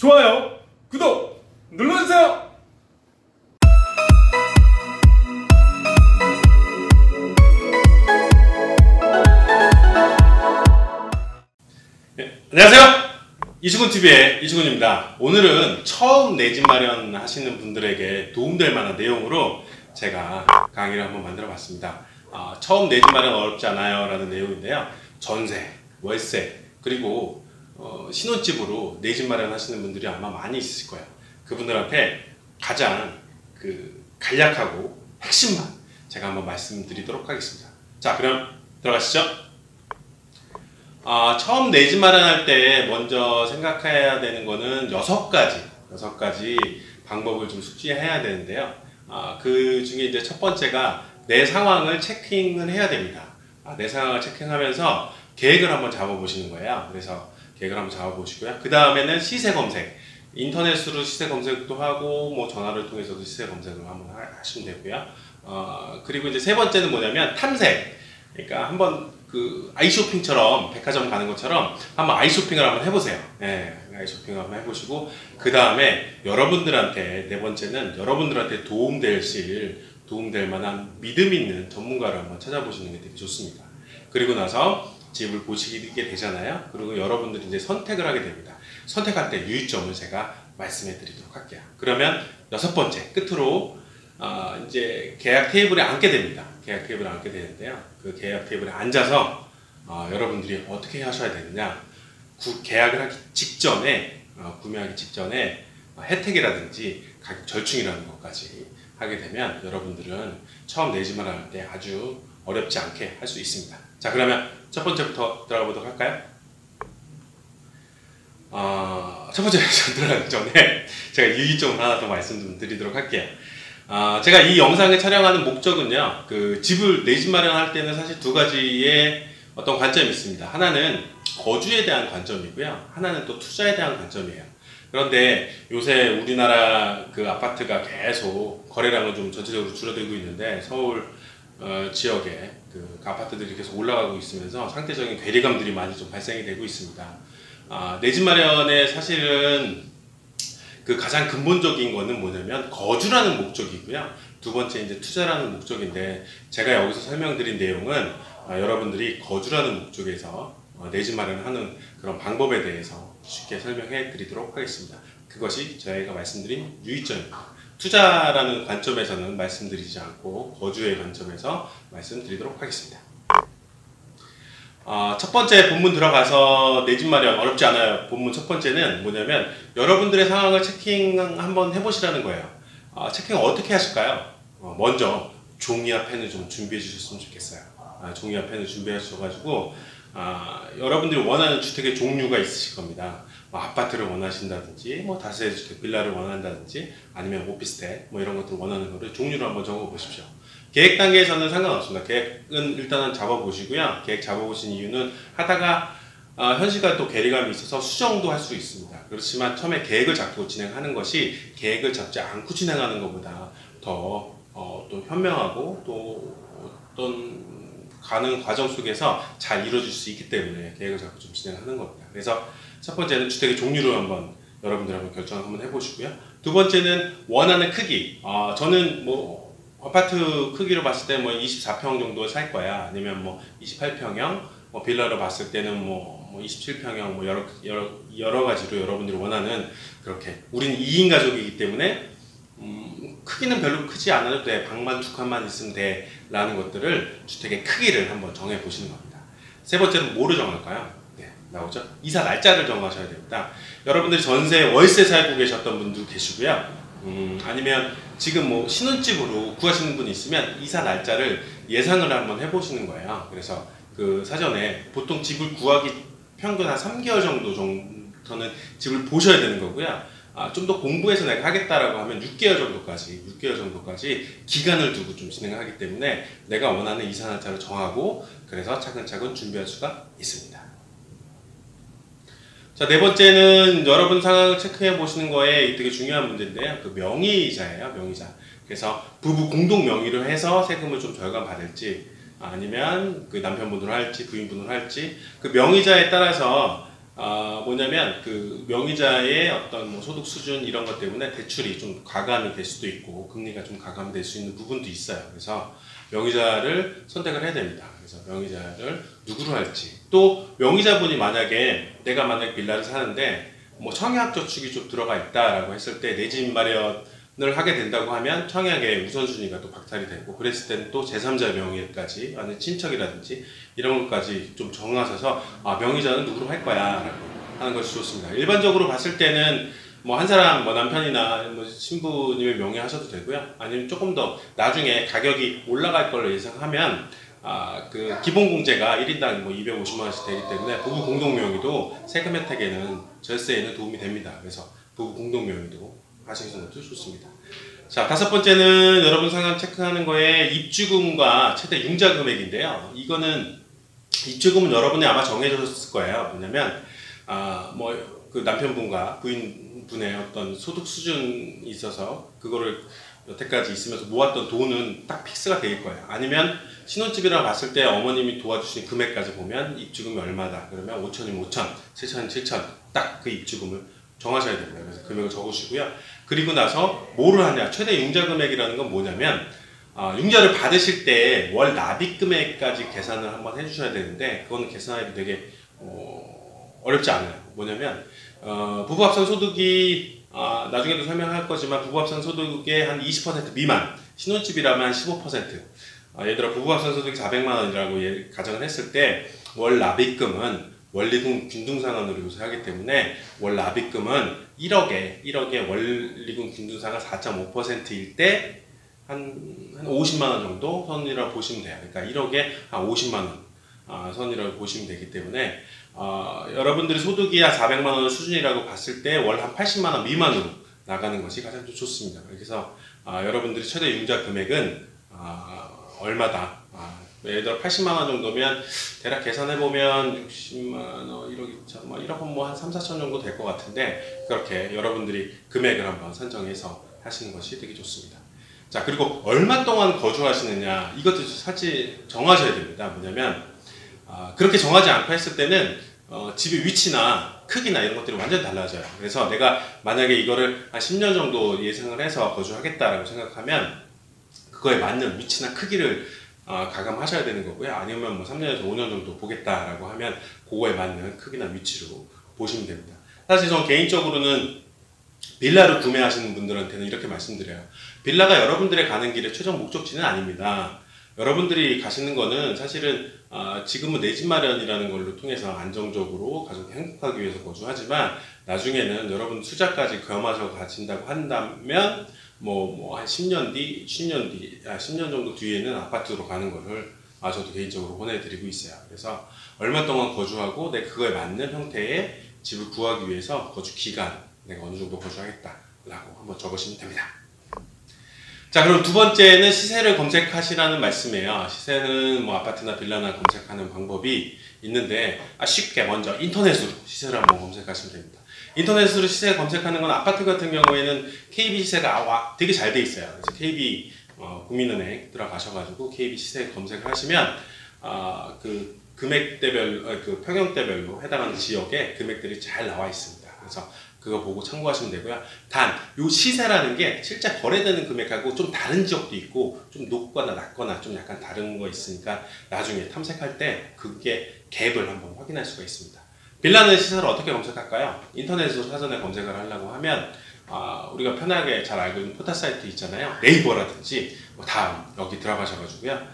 좋아요, 구독 눌러주세요. 안녕하세요. 이수근TV의 이수근입니다. 오늘은 처음 내 집 마련 하시는 분들에게 도움될 만한 내용으로 제가 강의를 한번 만들어 봤습니다. 처음 내 집 마련 어렵지 않아요 라는 내용인데요. 전세, 월세, 그리고 신혼집으로 내 집 마련 하시는 분들이 아마 많이 있으실 거예요. 그분들한테 가장 간략하고 핵심만 제가 한번 말씀드리도록 하겠습니다. 자, 그럼 들어가시죠. 처음 내 집 마련할 때 먼저 생각해야 되는 거는 6가지 방법을 좀 숙지해야 되는데요. 그 중에 이제 첫 번째가 내 상황을 체킹을 해야 됩니다. 내 상황을 체킹하면서 계획을 한번 잡아보시는 거예요. 그래서 계획을 한번 잡아보시고요. 그 다음에는 시세 검색. 인터넷으로 시세 검색도 하고, 뭐 전화를 통해서도 시세 검색을 한번 하시면 되고요. 그리고 이제 세 번째는 뭐냐면 탐색. 그러니까 한번 아이쇼핑처럼 백화점 가는 것처럼 한번 아이쇼핑을 한번 해보세요. 네, 아이쇼핑을 한번 해보시고 그 다음에 여러분들한테 네 번째는 여러분들한테 도움될 만한 믿음 있는 전문가를 한번 찾아보시는 게 되게 좋습니다. 그리고 나서 집을 보시게 되잖아요. 그리고 여러분들이 이제 선택을 하게 됩니다. 선택할 때 유의점을 제가 말씀해 드리도록 할게요. 그러면 6번째 끝으로 이제 계약 테이블에 앉게 됩니다. 계약 테이블에 앉게 되는데요. 그 계약 테이블에 앉아서 여러분들이 어떻게 하셔야 되느냐, 계약을 하기 직전에 구매하기 직전에 혜택이라든지 가격 절충이라는 것까지 하게 되면 여러분들은 처음 내 집을 할 때 아주 어렵지 않게 할 수 있습니다. 자, 그러면 첫 번째부터 들어가 보도록 할까요? 첫 번째 들어가기 전에 제가 유의점을 하나 더 말씀 좀 드리도록 할게요. 제가 이 영상을 촬영하는 목적은요, 집을 내 집 마련할 때는 사실 두 가지의 어떤 관점이 있습니다. 하나는 거주에 대한 관점이고요. 하나는 또 투자에 대한 관점이에요. 그런데 요새 우리나라 아파트가 계속 거래량은 좀 전체적으로 줄어들고 있는데 서울 지역에 아파트들이 계속 올라가고 있으면서 상대적인 괴리감들이 많이 좀 발생이 되고 있습니다. 내 집 마련에 사실은 가장 근본적인 거는 뭐냐면 거주라는 목적이고요. 두 번째 이제 투자라는 목적인데, 제가 여기서 설명드린 내용은 여러분들이 거주라는 목적에서 내 집 마련하는 그런 방법에 대해서 쉽게 설명해 드리도록 하겠습니다. 그것이 저희가 말씀드린 유의점입니다. 투자라는 관점에서는 말씀드리지 않고 거주의 관점에서 말씀드리도록 하겠습니다. 첫 번째 본문 들어가서 내 집 마련 어렵지 않아요. 본문 첫 번째는 뭐냐면 여러분들의 상황을 체킹 한번 해보시라는 거예요. 체킹 어떻게 하실까요? 먼저 종이와 펜을 좀 준비해 주셨으면 좋겠어요. 종이와 펜을 준비해 주셔가지고 여러분들이 원하는 주택의 종류가 있으실 겁니다. 아파트를 원하신다든지, 다세대주택 빌라를 원한다든지, 아니면 오피스텔 이런 것들 원하는 거를 종류를 한번 적어 보십시오. 계획 단계에서는 상관없습니다. 계획은 일단은 잡아보시고요. 계획 잡아보신 이유는 하다가 현실과 또 괴리감이 있어서 수정도 할 수 있습니다. 그렇지만 처음에 계획을 잡고 진행하는 것이 계획을 잡지 않고 진행하는 것보다 더 또 현명하고 또 어떤 가는 과정 속에서 잘 이루어질 수 있기 때문에 계획을 잡고 좀 진행하는 겁니다. 그래서 첫 번째는 주택의 종류를 한번 여러분들 한번 결정을 한번 해보시고요. 두 번째는 원하는 크기. 저는 아파트 크기로 봤을 때 24평 정도 살 거야. 아니면 28평형, 빌라로 봤을 때는 27평형, 여러 가지로 여러분들이 원하는, 그렇게. 우리는 2인 가족이기 때문에, 크기는 별로 크지 않아도 돼. 방만 두 칸만 있으면 돼. 라는 것들을 주택의 크기를 한번 정해 보시는 겁니다. 세 번째는 뭐를 정할까요? 네, 나오죠? 이사 날짜를 정하셔야 됩니다. 여러분들이 전세, 월세 살고 계셨던 분도 계시고요. 아니면 지금 신혼집으로 구하시는 분이 있으면 이사 날짜를 예상을 한번 해보시는 거예요. 그래서 사전에 보통 집을 구하기 평균 한 3개월 정도는 집을 보셔야 되는 거고요. 좀 더 공부해서 내가 하겠다라고 하면 6개월 정도까지 기간을 두고 좀 진행하기 때문에 내가 원하는 이사 날짜를 정하고, 그래서 차근차근 준비할 수가 있습니다. 자, 네 번째는 여러분 상황을 체크해 보시는 거에 되게 중요한 문제인데요. 명의이자예요, 명의자. 그래서 부부 공동 명의로 해서 세금을 좀 절감 받을지, 아니면 남편분으로 할지 부인분으로 할지, 명의자에 따라서 뭐냐면 그 명의자의 어떤 뭐 소득 수준 이런 것 때문에 대출이 좀 가감이 될 수도 있고 금리가 좀 가감이 될 수 있는 부분도 있어요. 그래서 명의자를 선택을 해야 됩니다. 그래서 명의자를 누구로 할지, 또 명의자분이 만약에 내가 만약에 빌라를 사는데 뭐 청약저축이 좀 들어가 있다라고 했을 때 내 집 마련을 하게 된다고 하면 청약의 우선순위가 또 박탈이 되고, 그랬을 때는 또 제3자 명의까지, 아니 친척이라든지 이런 것까지 좀 정하셔서 명의자는 누구로 할 거야 라고 하는 것이 좋습니다. 일반적으로 봤을 때는 뭐 한 사람, 뭐 남편이나 뭐 신부님의 명의 하셔도 되고요. 아니면 조금 더 나중에 가격이 올라갈 걸로 예상하면 그 기본공제가 1인당 뭐 250만 원씩 되기 때문에 부부 공동명의도 세금 혜택에는, 절세에는 도움이 됩니다. 그래서 부부 공동명의도 하시는 것도 좋습니다. 자, 다섯 번째는 여러분 상담 체크하는 거에 입주금과 최대 융자 금액인데요. 이거는 입주금은 여러분이 아마 정해졌을 거예요. 뭐냐면 뭐 그 남편분과 부인분의 어떤 소득 수준이 있어서 그거를 여태까지 있으면서 모았던 돈은 딱 픽스가 될 거예요. 아니면 신혼집이라고 봤을 때 어머님이 도와주신 금액까지 보면 입주금이 얼마다 그러면 5천이면 5천, 7천이면 7천, 딱 그 입주금을 정하셔야 됩니다. 그래서 금액을 적으시고요. 그리고 나서 뭐를 하냐, 최대 융자 금액이라는 건 뭐냐면 융자를 받으실 때 월 납입 금액까지 계산을 한번 해주셔야 되는데, 그거는 계산하기 되게 어렵지 않아요. 뭐냐면 부부합산 소득이 나중에도 설명할 거지만 부부합산 소득의 한 20% 미만, 신혼집이라면 한 15%, 예를 들어 부부합산 소득이 400만 원이라고 가정을 했을 때 월 납입금은 원리금 균등상환으로 요새하기 때문에 월 납입금은 1억에 원리금 균등상환 4.5%일 때 한 50만 원 정도 선이라고 보시면 돼요. 그러니까 1억에 한 50만 원 선이라고 보시면 되기 때문에 여러분들이 소득이 한 400만 원 수준이라고 봤을 때 월 한 80만 원 미만으로 나가는 것이 가장 좋습니다. 그래서 여러분들이 최대 융자 금액은 얼마다, 예를 들어 80만 원 정도면 대략 계산해보면 60만 원, 1억 2천, 뭐 1억 뭐 한 3, 4천 정도 될 것 같은데, 그렇게 여러분들이 금액을 한번 선정해서 하시는 것이 되게 좋습니다. 자, 그리고 얼마 동안 거주하시느냐, 이것도 사실 정하셔야 됩니다. 뭐냐면 그렇게 정하지 않고 했을 때는 집의 위치나 크기나 이런 것들이 완전히 달라져요. 그래서 내가 만약에 이거를 한 10년 정도 예상을 해서 거주하겠다라고 생각하면 그거에 맞는 위치나 크기를 가감하셔야 되는 거고요. 아니면 뭐 3년에서 5년 정도 보겠다라고 하면 그거에 맞는 크기나 위치로 보시면 됩니다. 사실 저는 개인적으로는 빌라를 구매하시는 분들한테는 이렇게 말씀드려요. 빌라가 여러분들의 가는 길의 최종 목적지는 아닙니다. 여러분들이 가시는 거는 사실은 지금은 내 집 마련이라는 걸로 통해서 안정적으로 가족이 행복하기 위해서 거주하지만, 나중에는 여러분 투자까지 겸하셔 가신다고 한다면 뭐 한 10년 뒤, 10년 정도 뒤에는 아파트로 가는 거를 저도 개인적으로 권해드리고 있어요. 그래서 얼마 동안 거주하고 내 그거에 맞는 형태의 집을 구하기 위해서 거주 기간, 내가 어느 정도 거주하겠다라고 한번 적으시면 됩니다. 자, 그럼 두 번째는 시세를 검색하시라는 말씀이에요. 시세는 뭐 아파트나 빌라나 검색하는 방법이 있는데, 쉽게 먼저 인터넷으로 시세를 한번 검색하시면 됩니다. 인터넷으로 시세 검색하는 건 아파트 같은 경우에는 KB 시세가 되게 잘 돼 있어요. 그래서 KB 국민은행 들어가셔가지고 KB 시세 검색을 하시면 그 금액대별, 그 평형대별로 해당하는 지역에 금액들이 잘 나와 있습니다. 그래서 그거 보고 참고하시면 되고요. 단, 요 시세라는 게 실제 거래되는 금액하고 좀 다른 지역도 있고, 좀 높거나 낮거나 좀 약간 다른 거 있으니까 나중에 탐색할 때 그게 갭을 한번 확인할 수가 있습니다. 빌라는 시세를 어떻게 검색할까요? 인터넷으로 사전에 검색을 하려고 하면 우리가 편하게 잘 알고 있는 포털 사이트 있잖아요. 네이버라든지 뭐 다음 여기 들어가셔가지고요.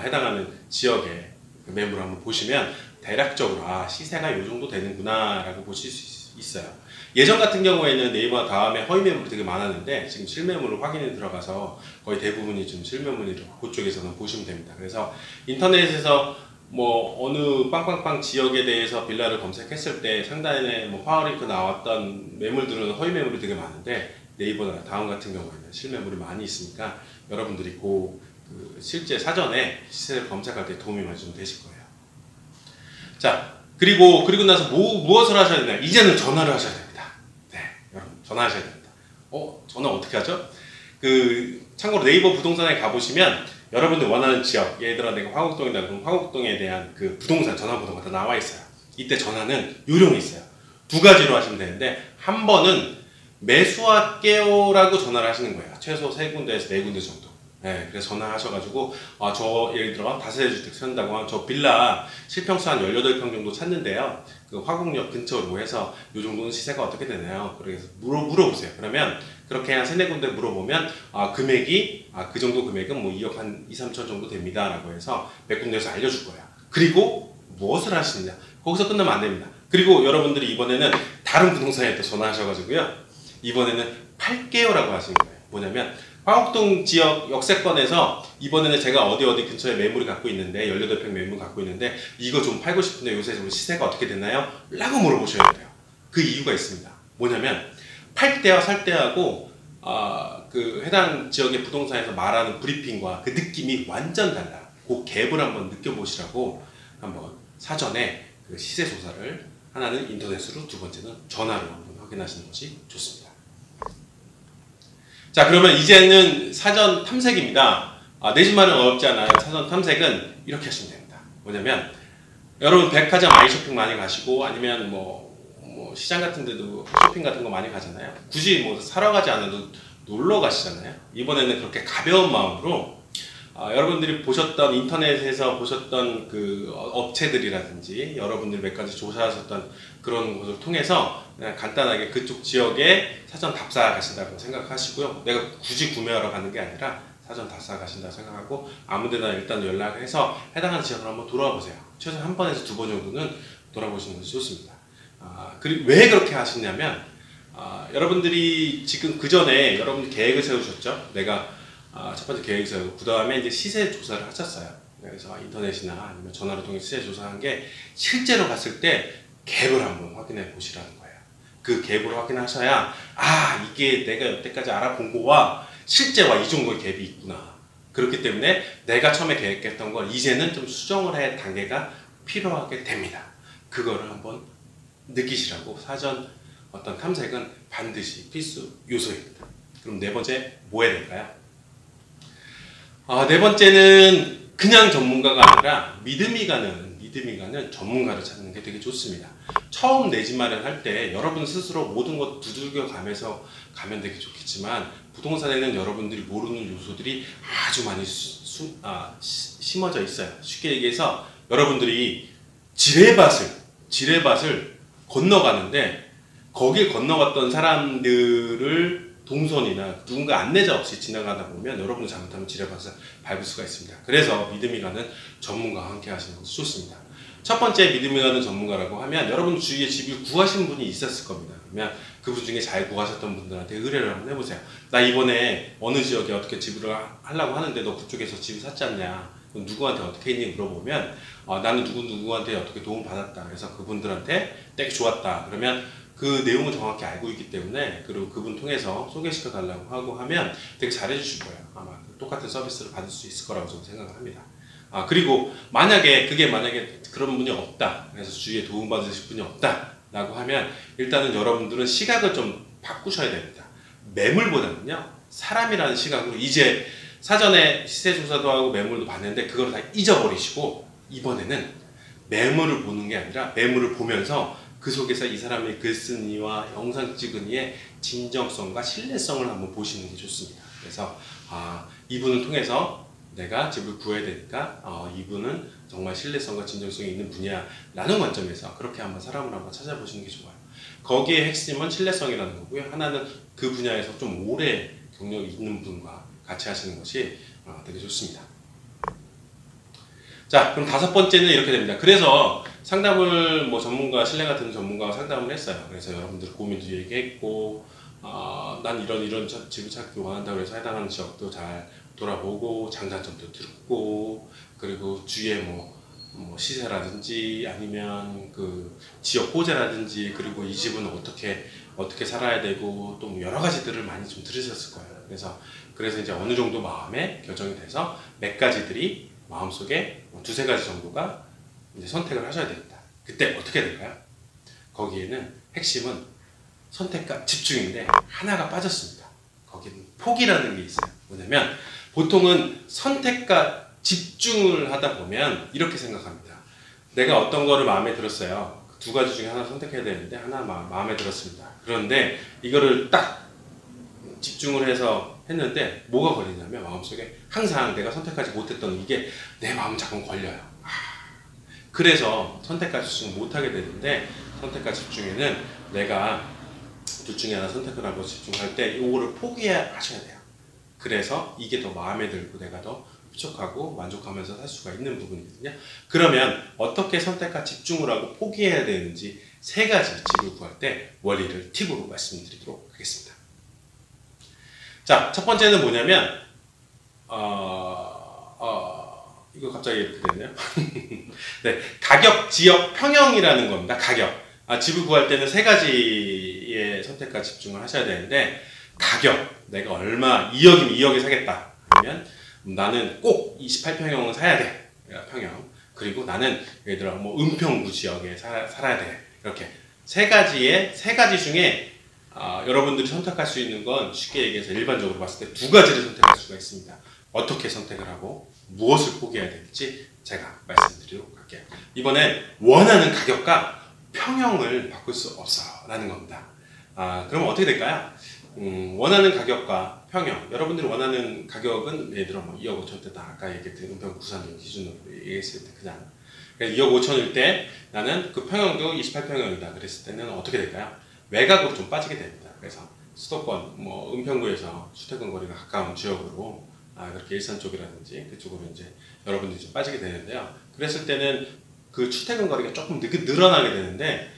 해당하는 지역의 매물을 한번 보시면 대략적으로 시세가 이 정도 되는구나 라고 보실 수 있어요. 예전 같은 경우에는 네이버 다음에 허위 매물이 되게 많았는데, 지금 실매물을 확인해 들어가서 거의 대부분이 좀 실매물이라고 그쪽에서는 보시면 됩니다. 그래서 인터넷에서 뭐 어느 빵빵빵 지역에 대해서 빌라를 검색했을 때 상단에 뭐 파워링크 나왔던 매물들은 허위 매물이 되게 많은데, 네이버나 다음 같은 경우에는 실매물이 많이 있으니까 여러분들이 그 실제 사전에 시세를 검색할 때 도움이 많이 좀 되실 거예요. 자, 그리고 나서 무엇을 하셔야 되냐? 이제는 전화를 하셔야 됩니다. 네, 여러분 전화하셔야 됩니다. 전화 어떻게 하죠? 참고로 네이버 부동산에 가보시면 여러분들 원하는 지역, 예를 들어 내가 화곡동이다 그럼 화곡동에 대한 그 부동산 전화번호가 다 나와 있어요. 이때 전화는 요령이 있어요. 두 가지로 하시면 되는데, 한 번은 매수할게요라고 전화를 하시는 거예요. 최소 3군데에서 4군데 정도. 네, 그래서 전화하셔가지고 저 예를 들어 다세대 주택 산다고 하면 저 빌라 실평수 한 18평 정도 찾는데요. 그 화곡역 근처로 해서 이 정도는 시세가 어떻게 되나요? 그래서 물어보세요. 그러면 그렇게 한 3-4군데 물어보면 금액이 그 정도 금액은 뭐 2억 한 2-3천 정도 됩니다 라고 해서 몇 군데에서 알려줄 거예요. 그리고 무엇을 하시느냐, 거기서 끝나면 안 됩니다. 그리고 여러분들이 이번에는 다른 부동산에 또 전화하셔가지고요, 이번에는 팔게요 라고 하시는 거예요. 뭐냐면 화곡동 지역 역세권에서 이번에는 제가 어디 근처에 매물을 갖고 있는데, 18평 매물 갖고 있는데 이거 좀 팔고 싶은데 요새 좀 시세가 어떻게 되나요? 라고 물어보셔야 돼요. 그 이유가 있습니다. 뭐냐면 팔 때와 살 때하고 그 해당 지역의 부동산에서 말하는 브리핑과 그 느낌이 완전 달라. 그 갭을 한번 느껴보시라고 한번 사전에 그 시세 조사를, 하나는 인터넷으로, 두 번째는 전화로 한번 확인하시는 것이 좋습니다. 자, 그러면 이제는 사전 탐색입니다. 내 집 마련 어렵지 않아요. 사전 탐색은 이렇게 하시면 됩니다. 뭐냐면 여러분 백화점 아이쇼핑 많이 가시고 아니면 뭐 시장 같은 데도 쇼핑 같은 거 많이 가잖아요. 굳이 뭐 사러 가지 않아도 놀러 가시잖아요. 이번에는 그렇게 가벼운 마음으로 여러분들이 보셨던, 인터넷에서 보셨던 그 업체들이라든지 여러분들이 몇 가지 조사하셨던 그런 것을 통해서 그냥 간단하게 그쪽 지역에 사전 답사 가신다고 생각하시고요. 내가 굳이 구매하러 가는 게 아니라 사전 답사 가신다고 생각하고 아무데나 일단 연락을 해서 해당하는 지역을 한번 돌아와 보세요. 최소 한 번에서 2번 정도는 돌아보시는 것이 좋습니다. 그리고 왜 그렇게 하시냐면 여러분들이 지금 그 전에 여러분들 계획을 세우셨죠. 내가 첫 번째 계획을 세우고 그 다음에 이제 시세 조사를 하셨어요. 그래서 인터넷이나 아니면 전화로 통해 시세 조사한 게 실제로 갔을 때 갭을 한번 확인해 보시라는 거예요. 그 갭을 확인하셔야 이게 내가 여태까지 알아본 거와 실제와 이 정도의 갭이 있구나. 그렇기 때문에 내가 처음에 계획했던 걸 이제는 좀 수정을 할 단계가 필요하게 됩니다. 그거를 한번 느끼시라고 사전 어떤 탐색은 반드시 필수 요소입니다. 그럼 네 번째 뭐 해야 될까요? 네 번째는 그냥 전문가가 아니라 믿음이 가는 전문가를 찾는 게 되게 좋습니다. 처음 내 집 마련할 때 여러분 스스로 모든 것 두들겨 가면서 가면 되게 좋겠지만, 부동산에는 여러분들이 모르는 요소들이 아주 많이 심어져 있어요. 쉽게 얘기해서 여러분들이 지뢰밭을 건너가는데 거길 건너갔던 사람들을 동선이나 누군가 안내자 없이 지나가다 보면 여러분이 잘못하면 지뢰밭을 밟을 수가 있습니다. 그래서 믿음이 가는 전문가와 함께 하시는 것이 좋습니다. 첫 번째 믿음이 가는 전문가라고 하면 여러분 주위에 집을 구하신 분이 있었을 겁니다. 그러면 그분 중에 잘 구하셨던 분들한테 의뢰를 한번 해보세요. 나 이번에 어느 지역에 어떻게 집을 하려고 하는데 너 그쪽에서 집을 샀지 않냐? 누구한테 어떻게 했니? 물어보면 나는 누구한테 어떻게 도움 받았다. 그래서 그분들한테 되게 좋았다. 그러면 그 내용을 정확히 알고 있기 때문에, 그리고 그분 통해서 소개시켜 달라고 하고 하면 되게 잘해 주실 거예요. 아마 똑같은 서비스를 받을 수 있을 거라고 저는 생각을 합니다. 그리고 만약에 그런 분이 없다, 그래서 주위에 도움 받으실 분이 없다 라고 하면 일단은 여러분들은 시각을 좀 바꾸셔야 됩니다. 매물보다는요, 사람이라는 시각으로 이제 사전에 시세 조사도 하고 매물도 봤는데 그걸 다 잊어버리시고 이번에는 매물을 보는 게 아니라 매물을 보면서 그 속에서 이 사람의 글쓴이와 영상 찍은 이의 진정성과 신뢰성을 한번 보시는 게 좋습니다. 그래서 이분을 통해서 내가 집을 구해야 되니까 이분은 정말 신뢰성과 진정성이 있는 분이야 라는 관점에서 그렇게 한번 사람을 한번 찾아보시는 게 좋아요. 거기에 핵심은 신뢰성이라는 거고요. 하나는 그 분야에서 좀 오래 경력이 있는 분과 같이 하시는 것이 되게 좋습니다. 자, 그럼 다섯 번째는 이렇게 됩니다. 그래서 상담을 신뢰가 드는 전문가와 상담을 했어요. 그래서 여러분들 고민도 얘기했고, 난 이런 집을 찾기 원한다고 해서 해당하는 지역도 잘 돌아보고, 장단점도 듣고, 그리고 주위에 시세라든지 아니면 그 지역 호재라든지, 그리고 이 집은 어떻게 살아야 되고, 또 여러 가지들을 많이 좀 들으셨을 거예요. 그래서 이제 어느 정도 마음에 결정이 돼서 몇 가지들이 마음속에 2-3가지 정도가 이제 선택을 하셔야 됩니다. 그때 어떻게 될까요? 거기에는 핵심은 선택과 집중인데 하나가 빠졌습니다. 거기는 포기라는 게 있어요. 뭐냐면 보통은 선택과 집중을 하다 보면 이렇게 생각합니다. 내가 어떤 거를 마음에 들었어요. 두 가지 중에 하나 선택해야 되는데 하나 마음에 들었습니다. 그런데 이거를 딱 집중을 해서 했는데 뭐가 걸리냐면 마음속에 항상 내가 선택하지 못했던 이게 내 마음 자꾸 걸려요. 그래서 선택과 집중을 못하게 되는데, 선택과 집중에는 내가 둘 중에 하나 선택을 하고 집중할 때 이거를 포기하셔야 돼요. 그래서 이게 더 마음에 들고 내가 더 흡족하고 만족하면서 살 수가 있는 부분이거든요. 그러면 어떻게 선택과 집중을 하고 포기해야 되는지 세 가지 집을 구할 때 원리를 팁으로 말씀드리도록 하겠습니다. 자, 첫 번째는 뭐냐면 이거 갑자기 이렇게 되네요. 네, 가격, 지역, 평형이라는 겁니다. 가격. 집을 구할 때는 세 가지의 선택과 집중을 하셔야 되는데, 가격, 내가 얼마, 2억이면 2억에 사겠다. 아니면 나는 꼭 28평형을 사야 돼. 평형. 그리고 나는 예를 들어 뭐 은평구 지역에 살아야 돼. 이렇게 세 가지 중에 여러분들이 선택할 수 있는 건 쉽게 얘기해서 일반적으로 봤을 때 두 가지를 선택할 수가 있습니다. 어떻게 선택을 하고 무엇을 포기해야 될지 제가 말씀드리도록 할게요. 이번엔 원하는 가격과 평형을 바꿀 수 없어 라는 겁니다. 그럼 어떻게 될까요? 원하는 가격과 평형, 여러분들이 원하는 가격은 예를 들어 뭐 2억 5천대다. 아까 얘기했던 은평 부산 기준으로 얘기했을 때 그냥 2억 5천일 때 나는 그 평형도 28평형이다 그랬을 때는 어떻게 될까요? 외곽으로 좀 빠지게 됩니다. 그래서 수도권, 뭐 은평구에서 출퇴근 거리가 가까운 지역으로 그렇게 일산 쪽이라든지 그쪽으로 이제 여러분들이 좀 빠지게 되는데요. 그랬을 때는 그 출퇴근 거리가 조금 늘어나게 되는데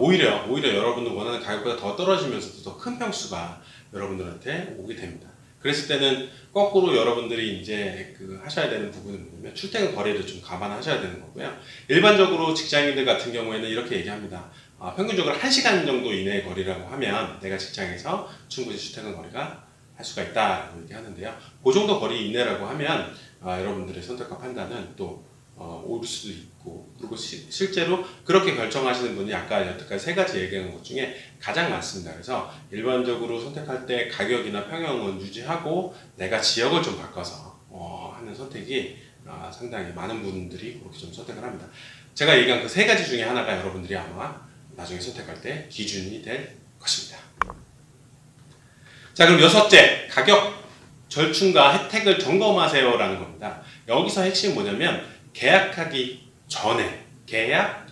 오히려 여러분들 원하는 가격보다 더 떨어지면서도 더 큰 평수가 여러분들한테 오게 됩니다. 그랬을 때는 거꾸로 여러분들이 이제 하셔야 되는 부분은 뭐냐면 출퇴근 거리를 좀 감안하셔야 되는 거고요. 일반적으로 직장인들 같은 경우에는 이렇게 얘기합니다. 평균적으로 1시간 정도 이내의 거리라고 하면 내가 직장에서 충분히 출퇴근 거리가 할 수가 있다라고 얘기하는데요. 그 정도 거리 이내라고 하면 여러분들의 선택과 판단은 또 올 수도 있고, 그리고 실제로 그렇게 결정하시는 분이 아까 여태까지 세 가지 얘기한 것 중에 가장 많습니다. 그래서 일반적으로 선택할 때 가격이나 평형은 유지하고 내가 지역을 좀 바꿔서 하는 선택이 상당히 많은 분들이 그렇게 좀 선택을 합니다. 제가 얘기한 그 세 가지 중에 하나가 여러분들이 아마 나중에 선택할 때 기준이 될 것입니다. 자, 그럼 여섯째, 가격 절충과 혜택을 점검하세요 라는 겁니다. 여기서 핵심이 뭐냐면 계약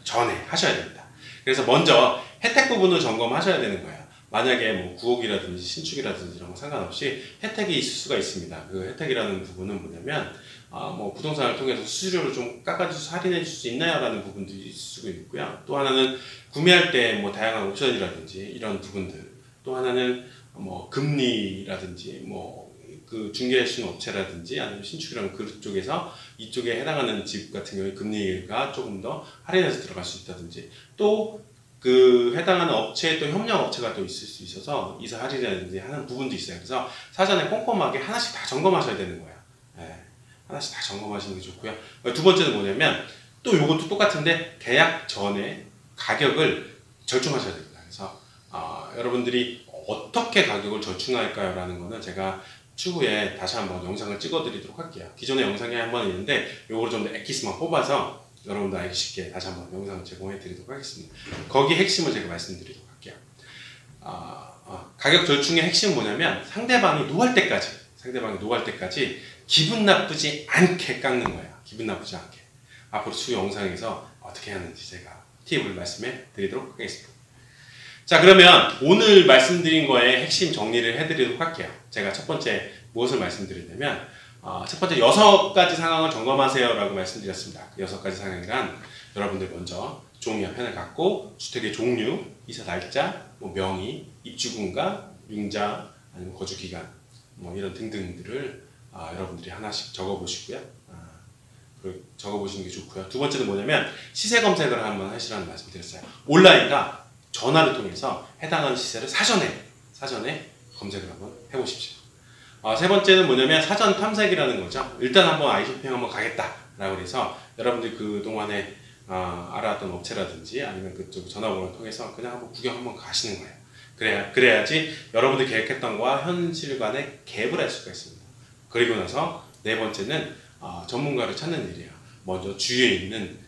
전에 하셔야 됩니다. 그래서 먼저 혜택 부분을 점검하셔야 되는 거예요. 만약에 뭐 구옥이라든지 신축이라든지 이런 거 상관없이 혜택이 있을 수가 있습니다. 그 혜택이라는 부분은 뭐냐면 뭐 부동산을 통해서 수수료를 좀 깎아주셔서 할인해 줄 수 있나요? 라는 부분도 있을 수가 있고요. 또 하나는 구매할 때 뭐 다양한 옵션이라든지 이런 부분들, 또 하나는 뭐 금리라든지 뭐 그 중개하시는 업체라든지 아니면 신축이라는 그쪽에서 이쪽에 해당하는 집 같은 경우에 금리가 조금 더 할인해서 들어갈 수 있다든지, 또 그 해당하는 업체에 또 협력 업체가 또 있을 수 있어서 이사 할인이라든지 하는 부분도 있어요. 그래서 사전에 꼼꼼하게 하나씩 다 점검하셔야 되는 거예요. 하나씩 다 점검하시는 게 좋고요. 두 번째는 뭐냐면 또 이것도 똑같은데 계약 전에 가격을 절충하셔야 됩니다. 그래서 여러분들이 어떻게 가격을 절충할까요? 라는 거는 제가 추후에 다시 한번 영상을 찍어 드리도록 할게요. 기존의 영상이 한 번 있는데 요거를 좀 더 엑기스만 뽑아서 여러분들 알기 쉽게 다시 한번 영상을 제공해 드리도록 하겠습니다. 거기 핵심을 제가 말씀드리도록 할게요. 가격 절충의 핵심은 뭐냐면 상대방이 노할 때까지 기분 나쁘지 않게 깎는 거예요. 기분 나쁘지 않게. 앞으로 추후 영상에서 어떻게 하는지 제가 팁을 말씀해 드리도록 하겠습니다. 자, 그러면 오늘 말씀드린 거에 핵심 정리를 해드리도록 할게요. 제가 첫 번째 무엇을 말씀드리냐면 첫 번째 6가지 상황을 점검하세요 라고 말씀드렸습니다. 그 6가지 상황이란 여러분들 먼저 종이와 펜을 갖고 주택의 종류, 이사 날짜, 뭐 명의, 입주공간, 융자, 아니면 거주기간 뭐 이런 등등들을 여러분들이 하나씩 적어보시고요. 적어보시는 게 좋고요. 두 번째는 뭐냐면 시세 검색을 한번 하시라는 말씀 드렸어요. 온라인과 전화를 통해서 해당하는 시세를 사전에 검색을 한번 해보십시오. 세 번째는 뭐냐면 사전 탐색이라는 거죠. 일단 한번 아이쇼핑 한번 가겠다라고 해서 여러분들이 그동안에 알아왔던 업체라든지 아니면 그쪽 전화번호를 통해서 그냥 한번 구경 한번 가시는 거예요. 그래야지 여러분들이 계획했던 거와 현실 간의 갭을 할 수가 있습니다. 그리고 나서 네 번째는 전문가를 찾는 일이에요. 먼저 주위에 있는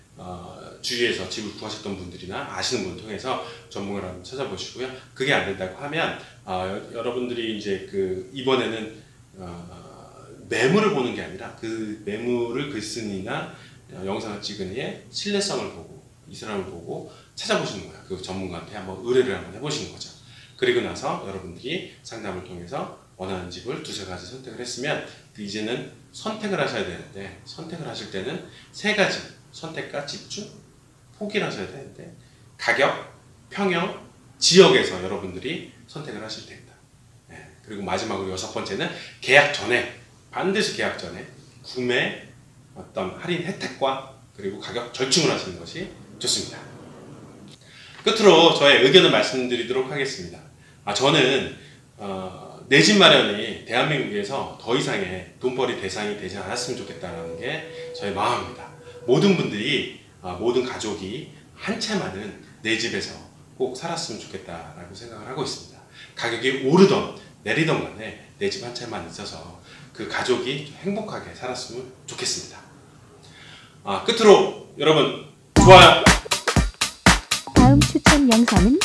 주위에서 집을 구하셨던 분들이나 아시는 분 통해서 전문가를 한번 찾아보시고요. 그게 안 된다고 하면 여러분들이 이제 이번에는 매물을 보는 게 아니라 그 매물을 글쓴이나 영상을 찍은 이의 신뢰성을 보고 이 사람을 보고 찾아보시는 거예요. 그 전문가한테 한번 의뢰를 한번 해보시는 거죠. 그리고 나서 여러분들이 상담을 통해서 원하는 집을 두세 가지 선택을 했으면 이제는 선택을 하셔야 되는데, 선택을 하실 때는 세 가지 선택과 집중, 포기를 하셔야 되는데, 가격, 평형, 지역에서 여러분들이 선택을 하시면 됩니다. 네. 그리고 마지막으로 여섯 번째는 계약 전에, 반드시 계약 전에 구매 어떤 할인 혜택과 그리고 가격 절충을 하시는 것이 좋습니다. 끝으로 저의 의견을 말씀드리도록 하겠습니다. 저는 내 집 마련이 대한민국에서 더 이상의 돈벌이 대상이 되지 않았으면 좋겠다는 게 저의 마음입니다. 모든 분들이, 모든 가족이 한 채만은 내 집에서 꼭 살았으면 좋겠다라고 생각을 하고 있습니다. 가격이 오르던 내리던 간에 내 집 한 채만 있어서 그 가족이 행복하게 살았으면 좋겠습니다. 끝으로 여러분 좋아요. 다음 추천 영상은